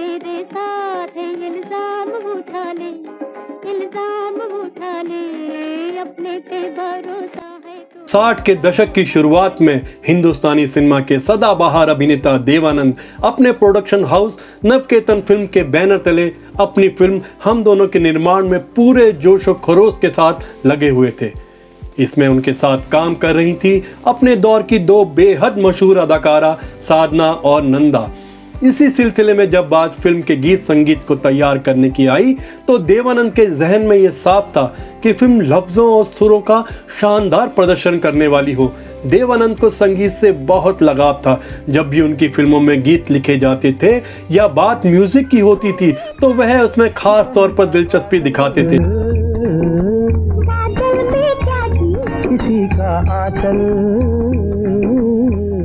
तेरे साथ है, इल्जाम उठा ले, अपने पे भरोसा है तो। 60 के दशक की शुरुआत में हिंदुस्तानी सिनेमा के सदाबहार अभिनेता देवानंद अपने प्रोडक्शन हाउस नवकेतन फिल्म के बैनर तले अपनी फिल्म हम दोनों के निर्माण में पूरे जोश और खरोश के साथ लगे हुए थे। इसमें उनके साथ काम कर रही थी अपने दौर की दो बेहद मशहूर अदाकारा साधना और नंदा। इसी सिलसिले में जब बात फिल्म के गीत संगीत को तैयार करने की आई तो देवानंद के जहन में यह साफ था कि फिल्म लफ्जों और सुरों का शानदार प्रदर्शन करने वाली हो। देवानंद को संगीत से बहुत लगाव था। जब भी उनकी फिल्मों में गीत लिखे जाते थे या बात म्यूजिक की होती थी तो वह उसमें खास तौर पर दिलचस्पी दिखाते थे। किसी का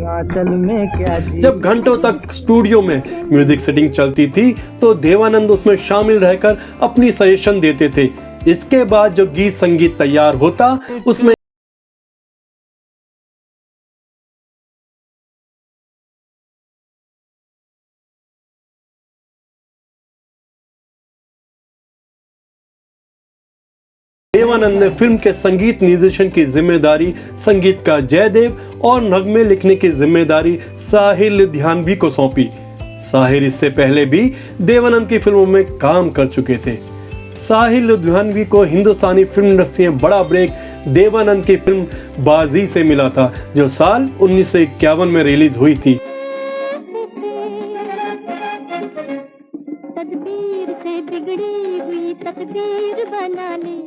आंचल में क्या जी। जब घंटों तक स्टूडियो में म्यूजिक सेटिंग चलती थी तो देवानंद उसमें शामिल रहकर अपनी सजेशन देते थे। इसके बाद जो गीत संगीत तैयार होता उसमें देवानंद ने फिल्म के संगीत निर्देशन की जिम्मेदारी संगीतकार जयदेव और नगमे लिखने की जिम्मेदारी साहिर लुधियानवी को सौंपी। साहिर इससे पहले भी देवानंद की फिल्मों में काम कर चुके थे। साहिर लुधियानवी को हिंदुस्तानी फिल्म इंडस्ट्री में बड़ा ब्रेक देवानंद की फिल्म बाजी से मिला था जो साल 1951 में रिलीज हुई थी। तदबीर से बिगड़ी हुई तकदीर बना ले,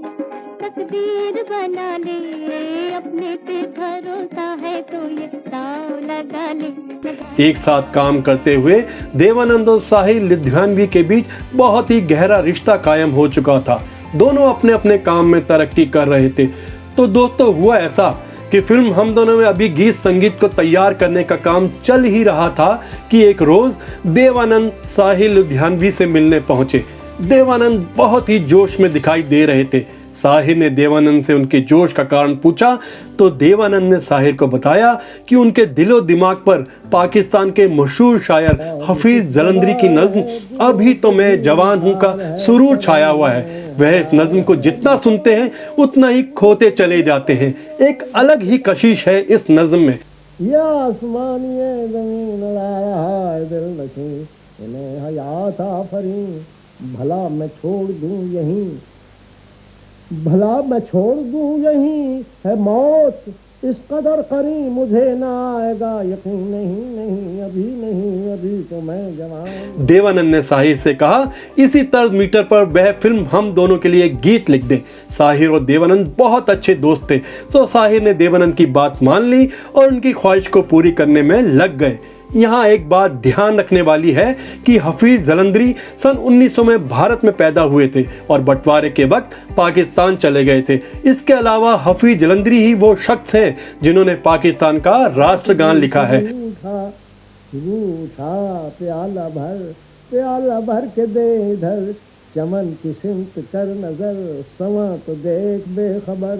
अपने पे भरोसा है तो ये दाव लगा ले। एक साथ काम करते हुए देवानंद और साहिर लुधियानवी के बीच बहुत ही गहरा रिश्ता कायम हो चुका था। दोनों अपने अपने काम में तरक्की कर रहे थे। तो दोस्तों हुआ ऐसा कि फिल्म हम दोनों में अभी गीत संगीत को तैयार करने का काम चल ही रहा था कि एक रोज देवानंद साहिर लुधियानवी से मिलने पहुंचे। देवानंद बहुत ही जोश में दिखाई दे रहे थे। साहिर ने देवानंद से उनके जोश का कारण पूछा तो देवानंद ने साहिर को बताया कि उनके दिलो दिमाग पर पाकिस्तान के मशहूर शायर हफीज जलंधरी की नज्म अभी तो मैं जवान हूं का सुरूर छाया हुआ है। वह इस नज्म को जितना सुनते हैं उतना ही खोते चले जाते हैं। एक अलग ही कशिश है इस नज्म में। या आसमानिए ज़मीन लाया है दिल नशी, इन्हें हयात आफरी, भला मैं छोड़ दूं यहीं है मौत इस कदर करीब मुझे ना आएगा यकीन, नहीं अभी तो मैं जवान। देवानंद ने साहिर से कहा इसी तर्ज मीटर पर वह फिल्म हम दोनों के लिए गीत लिख दे। साहिर और देवानंद बहुत अच्छे दोस्त थे तो साहिर ने देवानंद की बात मान ली और उनकी ख्वाहिश को पूरी करने में लग गए। यहाँ एक बात ध्यान रखने वाली है कि हफीज जलंधरी सन 1900 में भारत में पैदा हुए थे और बंटवारे के वक्त पाकिस्तान चले गए थे। इसके अलावा हफीज जलंधरी ही वो शख्स हैं जिन्होंने पाकिस्तान का राष्ट्रगान लिखा है। प्याला भर के दे इधर, चमन की सिमत कर नजर, समा तो देख बेखबर,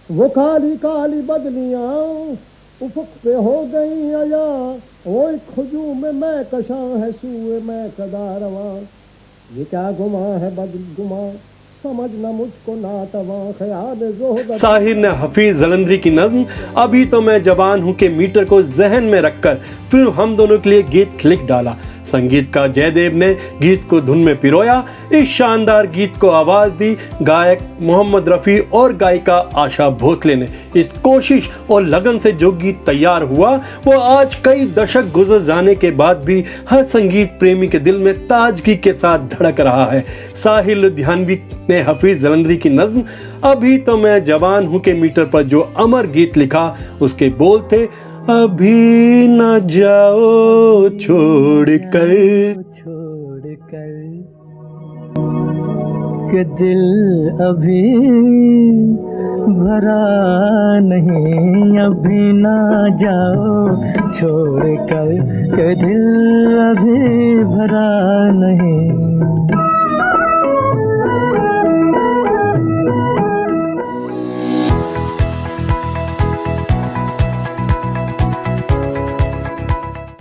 वो काली काली बदलियां उफक पे हो गई आया, वो खुजू में मैं कशां है सूए मैं कदारवा, ये क्या गुमा है बदगुमा समझना मुझको नातवा ख्याल ज़ोहद। साहिर ने हफीज जलंधरी की नज्म अभी तो मैं जवान हूं के मीटर को जहन में रखकर फिल्म हम दोनों के लिए गीत लिख डाला। संगीतकार जयदेव ने गीत को धुन में पिरोया। इस शानदार गीत को आवाज दी गायक मोहम्मद रफ़ी और गायिका आशा भोसले ने। इस कोशिश और लगन से जो गीत तैयार हुआ वो आज कई दशक गुजर जाने के बाद भी हर संगीत प्रेमी के दिल में ताजगी के साथ धड़क रहा है। साहिर लुधियानवी ने हफीज जलंधरी की नज्म अभी तो मैं जवान हूं के मीटर पर जो अमर गीत लिखा उसके बोल थे अभी न जाओ छोड़ कर के दिल अभी भरा नहीं, अभी ना जाओ छोड़ कर के दिल अभी